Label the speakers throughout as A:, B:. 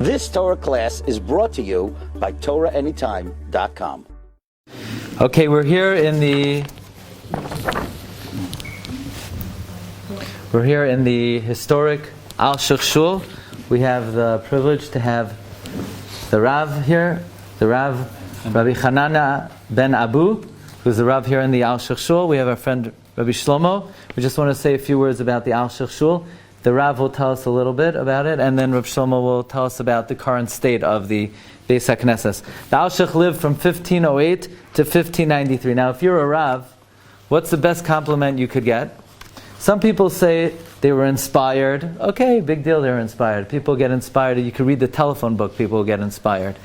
A: This Torah class is brought to you by TorahAnytime.com.
B: Okay, we're here in the historic Alshich Shul. We have the privilege to have the Rav here, the Rav Rabbi Hanana ben Abu, who's the Rav here in the Alshich Shul. We have our friend Rabbi Shlomo. We just want to say a few words about the Alshich Shul. The Rav will tell us a little bit about it, and then Rabbi Shlomo will tell us about the current state of the Beis HaKnesses. The Alshich lived from 1508 to 1593. Now, if you're a Rav, what's the best compliment you could get? Some people say they were inspired. Okay, big deal, they were inspired. People get inspired. You can read the telephone book, people will get inspired.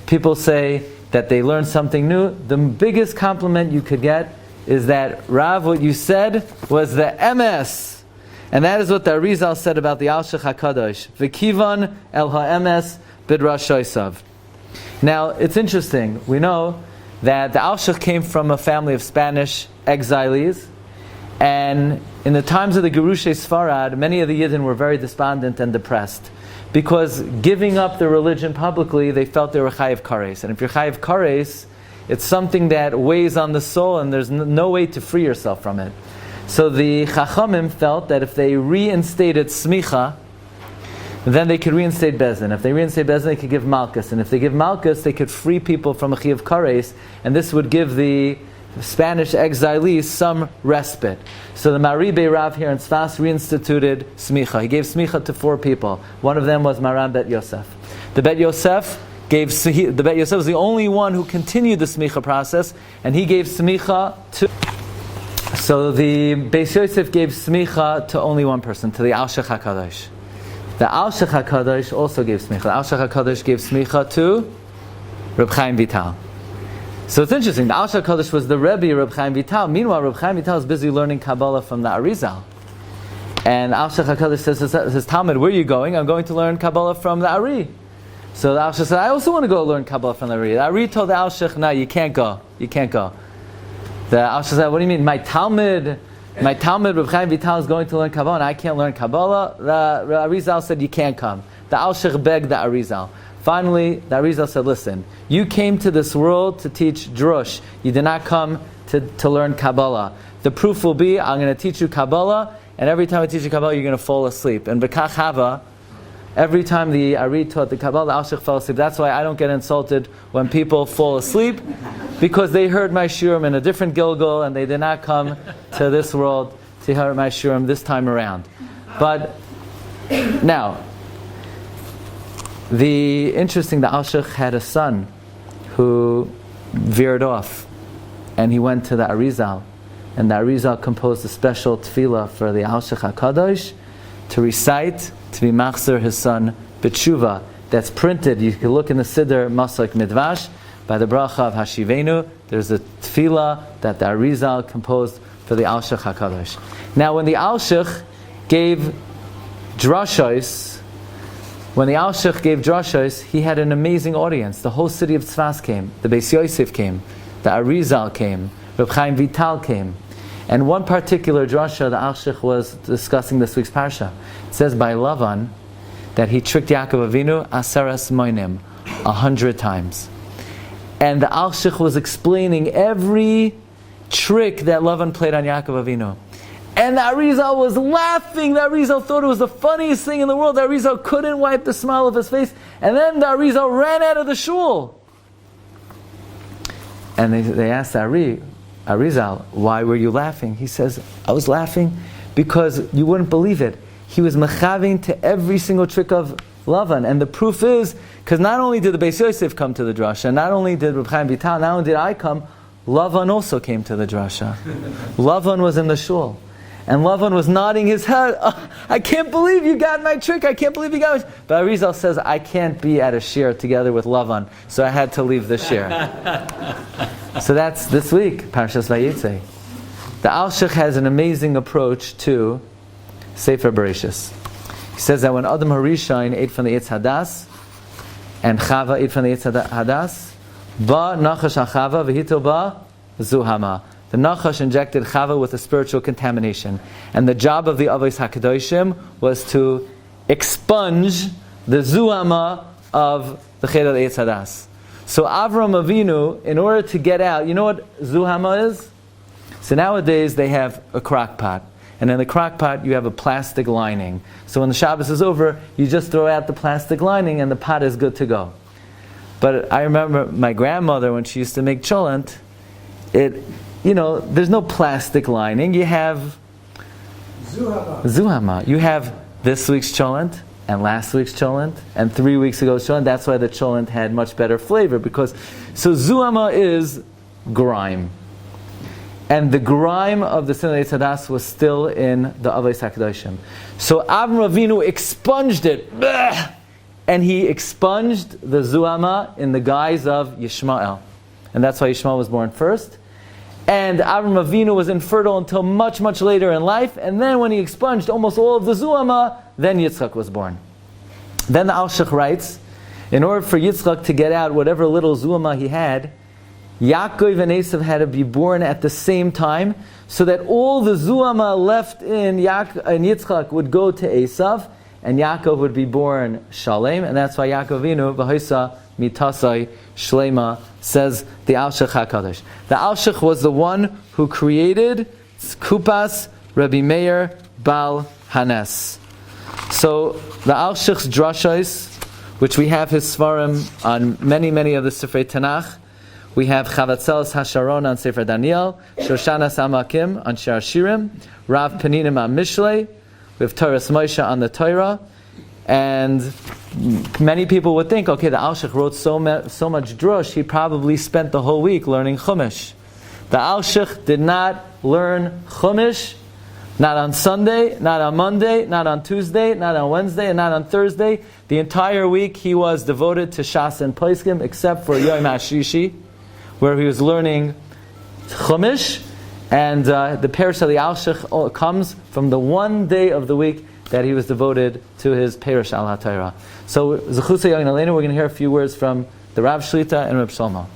B: People say that they learned something new. The biggest compliment you could get is that, Rav, what you said was the emes. And that is what the Arizal said about the Alshich HaKadosh. V'kivan el ha'emes bidrashoisav. Now, it's interesting. We know that the Alshich came from a family of Spanish exiles. And in the times of the Gerushei Sfarad, many of the Yidden were very despondent and depressed. Because giving up their religion publicly, they felt they were chayiv kares. And if you're chayiv kares, it's something that weighs on the soul and there's no way to free yourself from it. So the Chachamim felt that if they reinstated smicha, then they could reinstate Bezin. If they reinstate Bezin, they could give Malkus. And if they give Malkus, they could free people from a Chiyav Kares, and this would give the Spanish exilees some respite. So the Maribe Rav here in Tzefas reinstituted smicha. He gave smicha to 4 people. One of them was Maran Bet Yosef. The Bet Yosef was the only one who continued the smicha process, and he gave smicha to... So the Beis Yosef gave smicha to only one person, to the Alshich HaKadosh. The Alshich HaKadosh also gave smicha. The Alshich HaKadosh gave smicha to Reb Chaim Vital. So it's interesting. The Alshich HaKadosh was the Rebbe Reb Chaim Vital. Meanwhile, Reb Chaim Vital is busy learning Kabbalah from the Arizal. And Alshich HaKadosh says, Talmud, where are you going? I'm going to learn Kabbalah from the Ari. So the Alshich said, I also want to go learn Kabbalah from the Ari. The Ari told the Alshich, no, you can't go. You can't go. The Alshich said, what do you mean? My Talmud, Reb Chaim Vital is going to learn Kabbalah and I can't learn Kabbalah. The Arizal said, you can't come. The Alshich begged the Arizal. Finally, the Arizal said, listen, you came to this world to teach drush. You did not come to learn Kabbalah. The proof will be, I'm going to teach you Kabbalah, and every time I teach you Kabbalah, you're going to fall asleep. And B'kach Hava, every time the Ari taught the Kabbalah, the Alshich fell asleep. That's why I don't get insulted when people fall asleep, because they heard my shiurim in a different Gilgal and they did not come to this world to hear my shiurim this time around. But now, the Alshich had a son who veered off, and he went to the Arizal, and the Arizal composed a special tefillah for the Alshich HaKadosh to recite, to be machzer his son b'tshuva. That's printed. You can look in the Siddur Masak Midvash by the bracha of Hashivenu. There's a tefillah that the Arizal composed for the Alshich HaKadosh. Now, when the Alshich gave drashos, he had an amazing audience. The whole city of Tzefas came. The Beis Yosef came. The Arizal came. Reb Chaim Vital came. And one particular drasha, the Alshich was discussing this week's Parsha. It says by Lavan that he tricked Yaakov Avinu asaras moinim 100 times. And the Alshich was explaining every trick that Lavan played on Yaakov Avinu. And the Arizal was laughing. The Arizal thought it was the funniest thing in the world. The Arizal couldn't wipe the smile off his face. And then the Arizal ran out of the shul. And they asked the Arizal, why were you laughing? He says, I was laughing because you wouldn't believe it. He was mechaving to every single trick of Lavan. And the proof is, because not only did the Beis Yosef come to the drasha, not only did Reb Chaim Vital, not only did I come, Lavan also came to the drasha. Lavan was in the shul. And Lavan was nodding his head. Oh, I can't believe you got my trick. I can't believe you got my... But Arizal says, I can't be at a shiur together with Lavan. So I had to leave the shiur. So that's this week, Parshas Vayetze. The Alshich has an amazing approach to Sefer Bereshis. He says that when Adam Harishon ate from the Eitz Hadas, and Chava ate from the Eitz Hadas, Ba Nachash HaChava v'hito ba Zuhama. The Nachash injected Chava with a spiritual contamination. And the job of the Avos HaKadoshim was to expunge the zuhama of the Chet al Eitz Hadas. So Avram Avinu, in order to get out, you know what zuhama is? So nowadays they have a crock pot. And in the crock pot you have a plastic lining. So when the Shabbos is over, you just throw out the plastic lining and the pot is good to go. But I remember my grandmother, when she used to make cholent, there's no plastic lining. You have zuhama. You have this week's cholent, and last week's cholent, and 3 weeks ago's cholent. That's why the cholent had much better flavor. So zuhama is grime. And the grime of the Sin Eitz Hadas was still in the Avos HaKadoshim. So Avram Avinu expunged it. And he expunged the zuhama in the guise of Yishmael. And that's why Yishmael was born first. And Avram Avinu was infertile until much, much later in life. And then when he expunged almost all of the zuhama, then Yitzchak was born. Then the Alshich writes, in order for Yitzchak to get out whatever little zuhama he had, Yaakov and Esav had to be born at the same time, so that all the zuhama left in Yitzchak would go to Esav, and Yaakov would be born Shalem, and that's why Yaakov Avinu, V'hoisa mitasai shlema, says the Alshich HaKadosh. The Alshich was the one who created Kupas Rabbi Meir Bal Hanes. So the Alshich's drashos, which we have his svarim on many, many of the Sifrei Tanakh. We have Chavatzel's Hasharon on Sefer Daniel, Shoshanas Amakim on Shar Shirim, Rav Peninim on Mishlei. We have Torah Moshe on the Torah. And many people would think, okay, the Alshich wrote so much drush, he probably spent the whole week learning Chumash. The Alshich did not learn Chumash, not on Sunday, not on Monday, not on Tuesday, not on Wednesday, and not on Thursday. The entire week he was devoted to Shas and Poskim, except for Yom HaShishi, where he was learning Chumash, and the Parsha of the Alshich comes from the one day of the week that he was devoted to his Parsha al HaTorah. So, Zechusei Yoin Aleinu, we're going to hear a few words from the Rav Shlita and Reb Shlomo.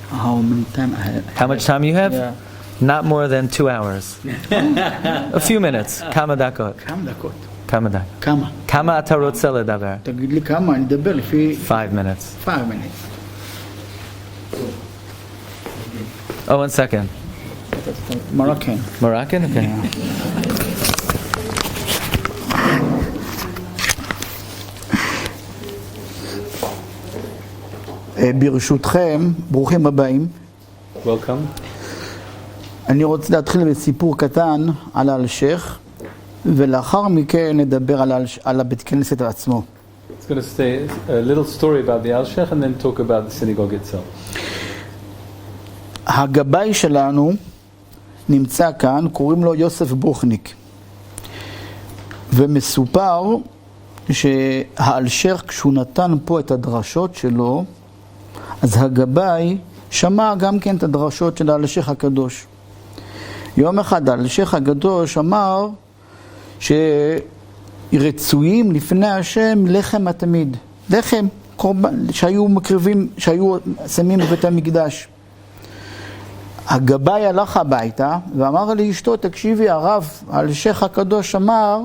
C: How many time I have?
B: How much time you have?
C: Yeah.
B: Not more than 2 hours. A few minutes. Kama dakot.
C: כמה דקות?
B: Kama dakot.
C: כמה?
B: Kama אתה רוצה לדבר?
C: תגיד לי כמה, אני אדבר לפי
B: 5 minutes.
C: 5 minutes.
B: Oh, 1 second.
C: Moroccan.
B: Moroccan? Okay.
C: ברשותכם, ברוכים הבאים.
B: Welcome.
C: אני רוצה להתחיל בסיפור קטן על האלשיך, ולאחר מכן נדבר על הבית כנסת עצמו.
D: It's going to say a little story about the Alshich and then talk about the synagogue itself.
C: הגבאי שלנו נמצא כאן, קוראים לו יוסף בוכניק. ומסופר שהאלשיך, כשהוא נתן פה את הדרשות שלו, אז הגבאי שמע גם כן את הדרשות של האלשיך הקדוש. יום אחד האלשיך הקדוש אמר שרצויים לפני השם לחם התמיד. לחם שהיו מקריבים, שהיו שמים בבית המקדש. הגבאי הלך הביתה ואמר לאשתו, תקשיבי, הרב, האלשיך הקדוש אמר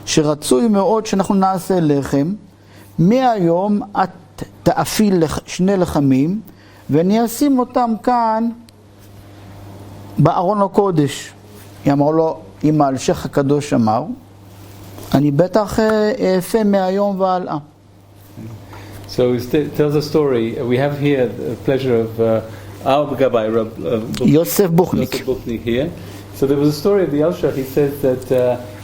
C: שרצוי מאוד שאנחנו נעשה לחם. מהיום את תאפיל 2 לחמים ואני אשים אותם כאן בארון הקודש. היא אמרה לו, אם האלשיך הקדוש אמר, אני בטח אעשה מהיום והלאה.
D: So it tells a story. We have here the pleasure of our Gabbai,
C: Yosef Buchnik
D: here. So there was a story of the Alshich. He says that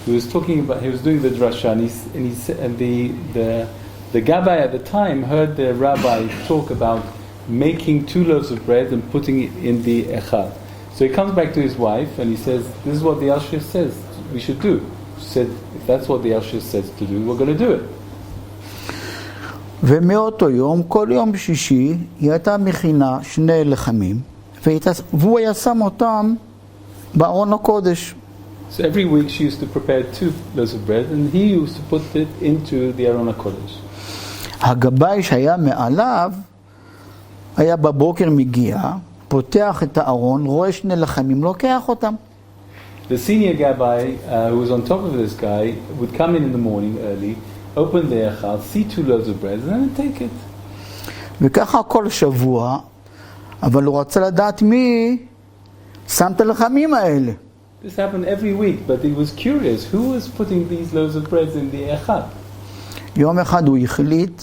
D: he was talking about, he was doing the drasha, and the Gabbai at the time heard the rabbi talk about making 2 loaves of bread and putting it in the echad. So he comes back to his wife and he says, this is what the Alshich says we should do. She said, if that's what the Alshich says to do, we're going to do it.
C: ומאותו יום, כל יום שישי, היא הייתה מכינה 2 לחמים, והוא היה שם אותם בארון הקודש.
D: So every week she used to prepare 2 loaves of bread and he used to put it into the Aron HaKodesh.
C: הגבאי שהיה מעליו, היה בבוקר מגיע, פותח את הארון, רואה 2 לחמים, לוקח אותם.
D: The senior Gabbai, who was on top of this guy, would come in the morning early, open the echal, see 2 loaves of bread, and then take it.
C: וככה כל שבוע, אבל הוא רצה לדעת מי שם את הלחמים האלה.
D: This happened every week, but he was curious. Who was putting these loaves of bread in the echal?
C: יום אחד הוא החליט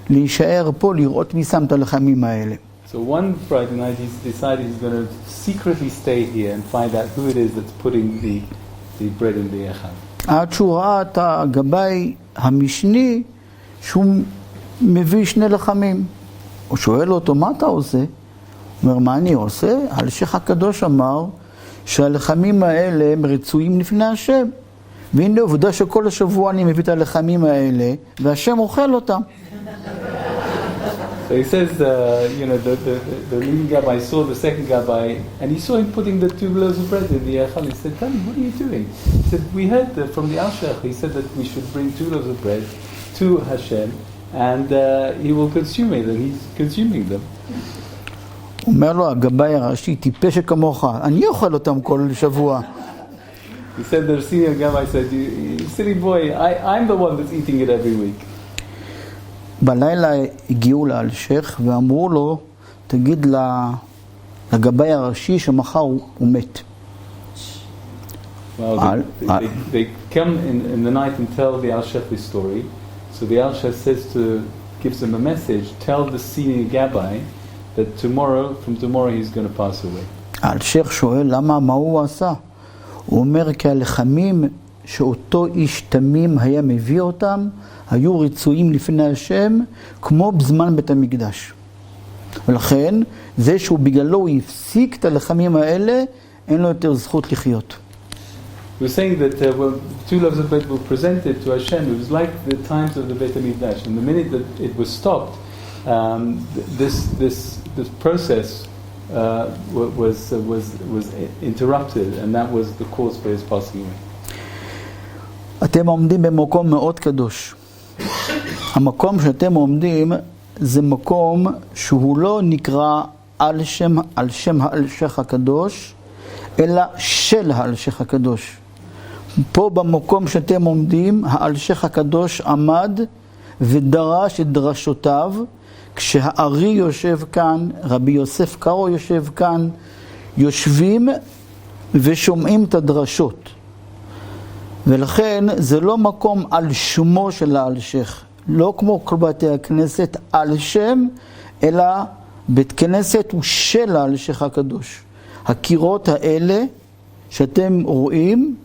C: להישאר פה לראות מי שם את הלחמים האלה.
D: So one Friday night he decided he's going to secretly stay here and find out who it is that's putting the bread in the echal.
C: עד שהוא ראה את הגבאי המשני שהוא מביא 2 לחמים. הוא שואל אותו, מה אתה עושה? הוא אומר, מה אני עושה? האלשיך הקדוש אמר שהלחמים האלה הם רצויים לפני השם. והנה עובדה שכל השבוע אני מביא את הלחמים האלה והשם אוכל אותם.
D: So he says, the leading Gabbai saw the second Gabbai, and he saw him putting the 2 loaves of bread in the echal. He said, "Tell me, what are you doing?" He said, "We heard from the Alshich. He said that we should bring 2 loaves of bread to Hashem, and he will consume it, and he's consuming them."
C: אומר לו, הגבאי הראשי, טיפש שכמוך, אני אוכל אותם כל שבוע.
D: He said, the senior Gabbai said, "You silly boy, I'm the one that's eating it every week."
C: בלילה הגיעו לאלשיך ואמרו לו, תגיד לגבאי הראשי שמחר הוא מת.
D: Well, they come in the night and tell the Alshich this story. So the Alshich gives them a message, tell the senior Gabbai that from tomorrow he's going to pass away.
C: האלשיך שואל, מה הוא עשה? הוא אומר, כי הלחמים שאותו איש תמים היה מביא אותם, היו רצויים לפני השם, כמו בזמן בית המקדש. ולכן, זה שהוא בגללו הוא הפסיק את הלחמים האלה, אין לו יותר זכות לחיות.
D: We're saying that when 2 loaves of bread were presented to Hashem, it was like the times of the Beit HaMikdash. And the minute that it was stopped, this process was interrupted, and that was the cause for his passing away.
C: אתם עומדים במקום מאוד קדוש. המקום שאתם עומדים זה מקום שהוא לא נקרא על שם האלשיך הקדוש, אלא של האלשיך הקדוש. פה במקום שאתם עומדים, האלשיך הקדוש עמד ודרש את דרשותיו, כשהארי יושב כאן, רבי יוסף קארו יושב כאן, יושבים ושומעים את הדרשות. ולכן זה לא מקום על שמו של האלשיך, לא כמו כל בתי הכנסת על שם, אלא בית כנסת הוא של האלשיך הקדוש. הקירות האלה שאתם רואים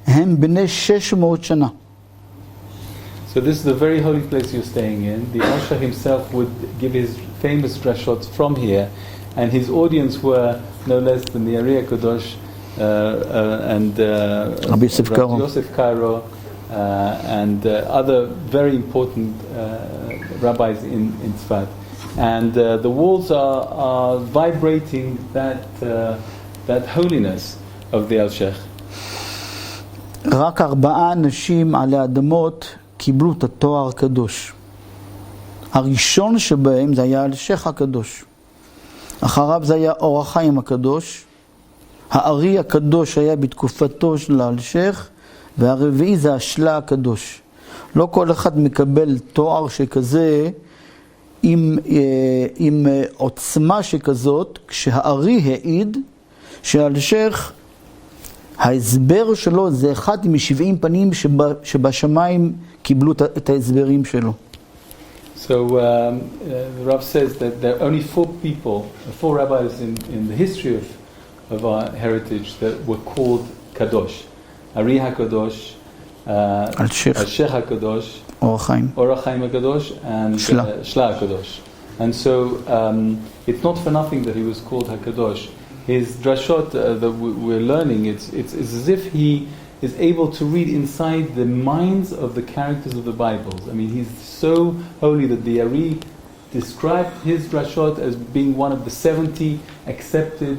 C: הם בני 600 שנה.
D: So this is the very holy place you're staying in. The Alshich himself would give his famous drashot from here, and his audience were no less than the Ari HaKadosh and
C: Rabbi
D: Yosef Karo and other very important rabbis in Tzefas. And the walls are vibrating that holiness of the Alshich.
C: רק 4 אנשים עלי האדמות קיבלו את התואר הקדוש. הראשון שבהם זה היה האלשיך הקדוש. אחריו זה היה אור החיים הקדוש. הארי הקדוש היה בתקופתו של האלשיך, והרביעי זה השלה הקדוש. לא כל אחד מקבל תואר שכזה עם עוצמה שכזאת, כשהארי העיד שהאלשיך, ההסבר שלו זה אחד מ70 פנים שבשמיים קיבלו את ההסברים שלו.
D: So the Rav says that there are only 4 rabbis in the history of our heritage that were called Kadosh. Ari HaKadosh, Alshich HaKadosh, Or HaChaim HaKadosh, and Shla HaKadosh. And so it's not for nothing that he was called HaKadosh. His drashot that we're learning, it's as if he is able to read inside the minds of the characters of the Bibles. I mean, he's so holy that the Ari described his drashot as being one of the 70 accepted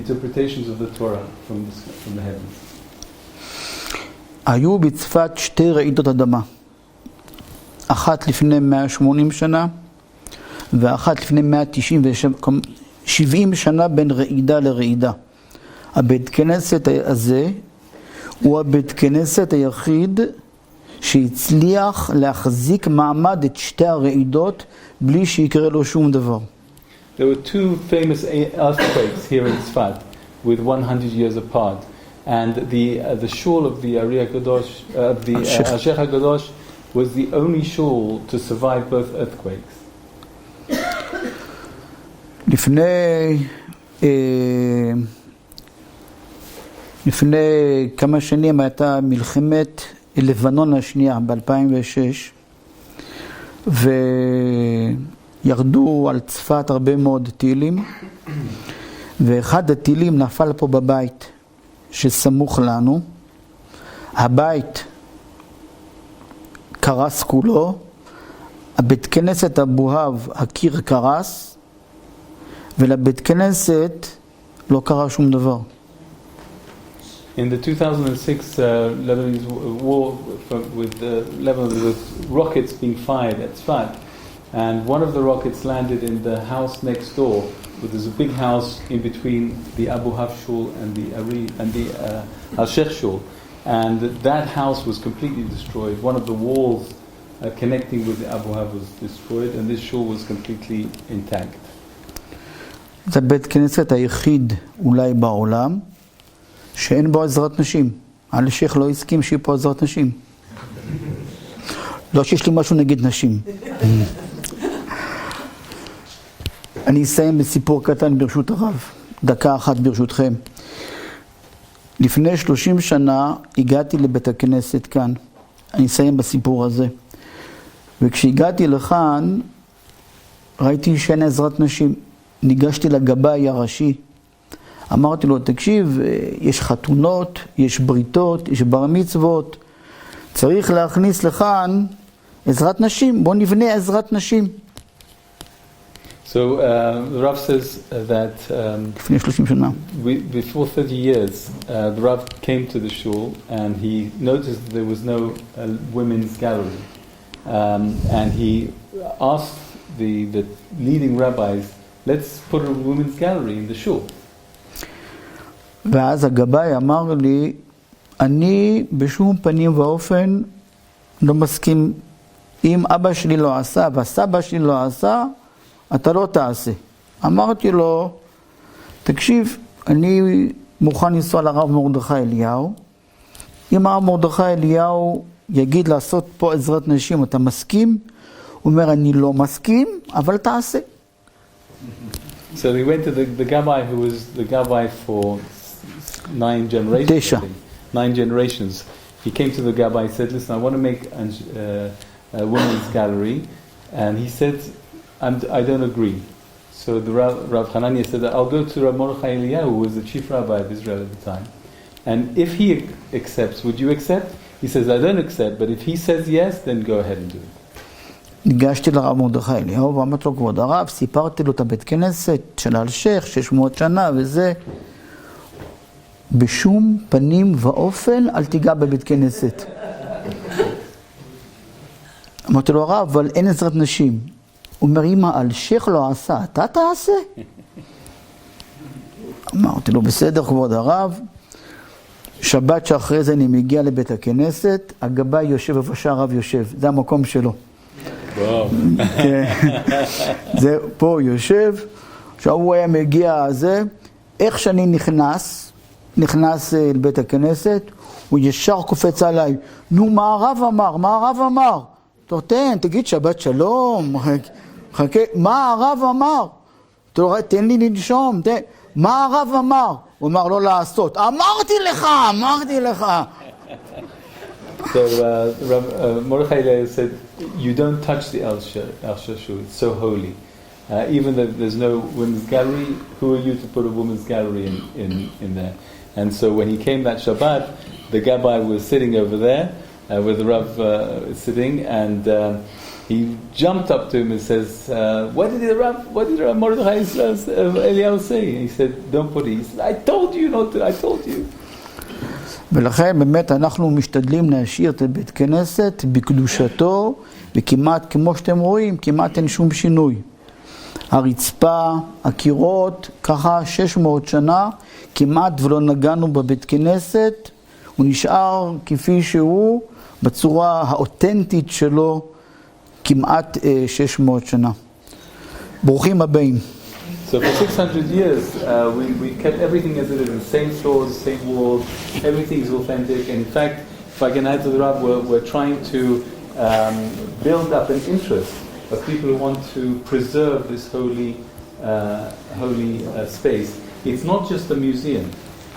D: interpretations of the Torah from the heavens.
C: היו בצפת 2 רעידות אדמה. אחת לפני 180 שנה, ואחת לפני 170 שנה בין רעידה לרעידה. הבית כנסת הזה הוא הבית כנסת היחיד שהצליח להחזיק מעמד את שתי הרעידות בלי שיקרה לו שום דבר.
D: There were two famous earthquakes here in Tzfat, with 100 years apart, and the shul of the Ari HaKadosh, the Alshich HaKadosh, was the only shul to survive both earthquakes.
C: לפני כמה שנים הייתה מלחמת לבנון השנייה ב-2006, וירדו על צפת הרבה מאוד טילים, ואחד הטילים נפל פה בבית שסמוך לנו. הבית קרס כולו, הבית כנסת הבוהב, הקיר קרס, ולבית כנסת לא קרה שום דבר.
D: In the 2006 Lebanese war with Lebanon, with rockets being fired at Tzfat, and one of the rockets landed in the house next door. There's a big house in between the Abu Haf Shul and the Ari and the Alshich Shul, and that house was completely destroyed. One of the walls connecting with the Abu Haf was destroyed, and this shul was completely intact.
C: זה בית כנסת היחיד אולי בעולם שאין בו עזרת נשים. אלשיך לא הסכים שיהיה פה עזרת נשים. לא שיש לי משהו נגד נשים. אני אסיים בסיפור קטן ברשות הרב. דקה אחת ברשותכם. לפני 30 שנה הגעתי לבית הכנסת כאן. אני אסיים בסיפור הזה. וכשהגעתי לכאן ראיתי שאין עזרת נשים. ניגשתי לגבאי הראשי. אמרתי לו, תקשיב, יש חתונות, יש בריתות, יש בר מצוות. צריך להכניס לכאן עזרת נשים. בוא נבנה עזרת נשים.
D: So the Rav says that
C: לפני 30 שנה.
D: before 30 years, the Rav came to the shul and he noticed there was no women's gallery. And he asked the leading rabbis, let's put a women's gallery in the shul.
C: ואז הגבאי אמר לי, אני בשום פנים ואופן לא מסכים. אם אבא שלי לא עשה והסבא שלי לא עשה, אתה לא תעשה. אמרתי לו, תקשיב, אני מוכן לנסוע לרב מרדכי אליהו. אם הרב מרדכי אליהו יגיד לעשות פה עזרת נשים, אתה מסכים? הוא אומר, אני לא מסכים, אבל תעשה.
D: So he went to the Gabbai, who was the Gabbai for 9 generations. 9 generations. He came to the Gabbai, he said, listen, I want to make a women's gallery. And he said, I don't agree. So the Rav Hanania said, I'll go to Rav Mordechai Eliyahu, who was the chief rabbi of Israel at the time. And if he accepts, would you accept? He says, I don't accept, but if he says yes, then go ahead and do it.
C: ניגשתי לרב מרדכי אליהו ואמרתי לו, כבוד הרב, סיפרתי לו את הבית כנסת של אלשיך, 600 שנה וזה. בשום פנים ואופן אל תיגע בבית כנסת. אמרתי לו, הרב, אבל אין עזרת נשים. הוא אומר, אם האלשיך לא עשה, אתה תעשה? אמרתי לו, בסדר, כבוד הרב. שבת שאחרי זה אני מגיע לבית הכנסת, הגבאי יושב איפה שהרב יושב, זה המקום שלו.
D: וואו.
C: זה פה יושב, עכשיו הוא היה מגיע הזה, איך שאני נכנס לבית הכנסת, הוא ישר קופץ עליי, נו מה הרב אמר, מה הרב אמר? תגיד שבת שלום, חכה, מה הרב אמר? תן לי לנשום, מה הרב אמר? הוא אמר לא לעשות, אמרתי לך.
D: So Mordechai Eliyahu said, you don't touch the Alshich Shul, it's so holy. Even though there's no women's gallery, who are you to put a women's gallery in there? And so when he came that Shabbat, the Gabbai was sitting over there, where the Rav is sitting, and he jumped up to him and says, what did the Rav Mordechai Eliyahu say? And he said, don't put it. He said, I told you not to, I told you.
C: ולכן באמת אנחנו משתדלים להשאיר את בית כנסת בקדושתו, וכמעט כמו שאתם רואים, כמעט אין שום שינוי. הרצפה, הקירות, ככה 600 שנה, כמעט ולא נגענו בבית כנסת, הוא נשאר כפי שהוא, בצורה האותנטית שלו כמעט 600 שנה. ברוכים הבאים.
D: So for 600 years, we kept everything as it is, the same floors, same walls, everything is authentic. And in fact, if I can add to the Rav, we're trying to build up an interest of people who want to preserve this holy space. It's not just a museum,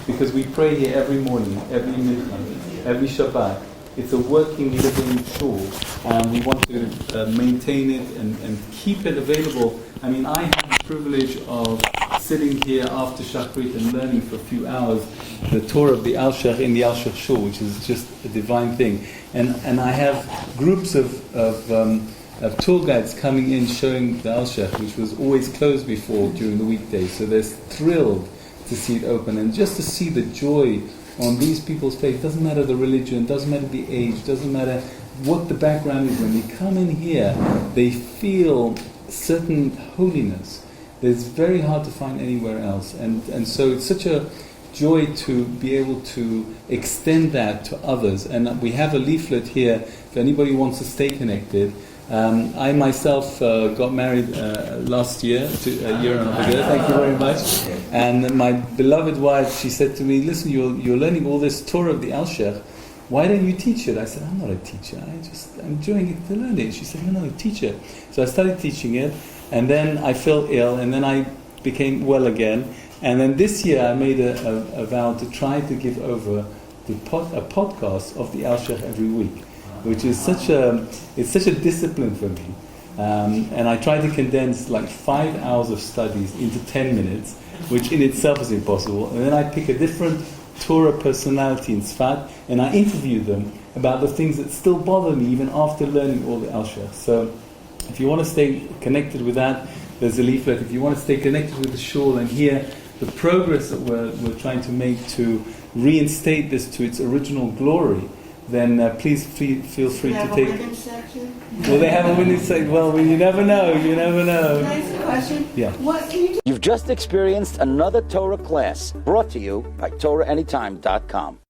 D: because we pray here every morning, every mincha, every Shabbat. It's a working, living shul, and we want to maintain it and keep it available. I mean, I have the privilege of sitting here after Shachrit and learning for a few hours the Torah of the Alshich in the Alshich Shul, which is just a divine thing. And I have groups of tour guides coming in showing the Alshich, which was always closed before during the weekdays. So they're thrilled to see it open, and just to see the joy on these people's faith. Doesn't matter the religion, doesn't matter the age, doesn't matter what the background is. When they come in here, they feel certain holiness that's very hard to find anywhere else. And so it's such a joy to be able to extend that to others. And we have a leaflet here if anybody wants to stay connected. I myself got married last year, a year and a half ago. Thank you very much. And my beloved wife, she said to me, "Listen, you're learning all this Torah of the Alshich. Why don't you teach it?" I said, "I'm not a teacher. I'm doing it to learn it." She said, "No, teach it." So I started teaching it, and then I fell ill, and then I became well again. And then this year I made a vow to try to give over a podcast of the Alshich every week, which is such a discipline for me. And I try to condense like 5 hours of studies into 10 minutes, which in itself is impossible. And then I pick a different Torah personality in Tzefas, and I interview them about the things that still bother me even after learning all the Alshich. So if you want to stay connected with that, there's a leaflet. If you want to stay connected with the Shul and hear the progress that we're trying to make to reinstate this to its original glory, then please feel free to take.
E: Women's section?
D: Will they have a women's section? Well, you never know. You never know.
E: Can I ask a question?
D: Yeah.
E: What can you
A: You've just experienced another Torah class brought to you by TorahAnytime.com.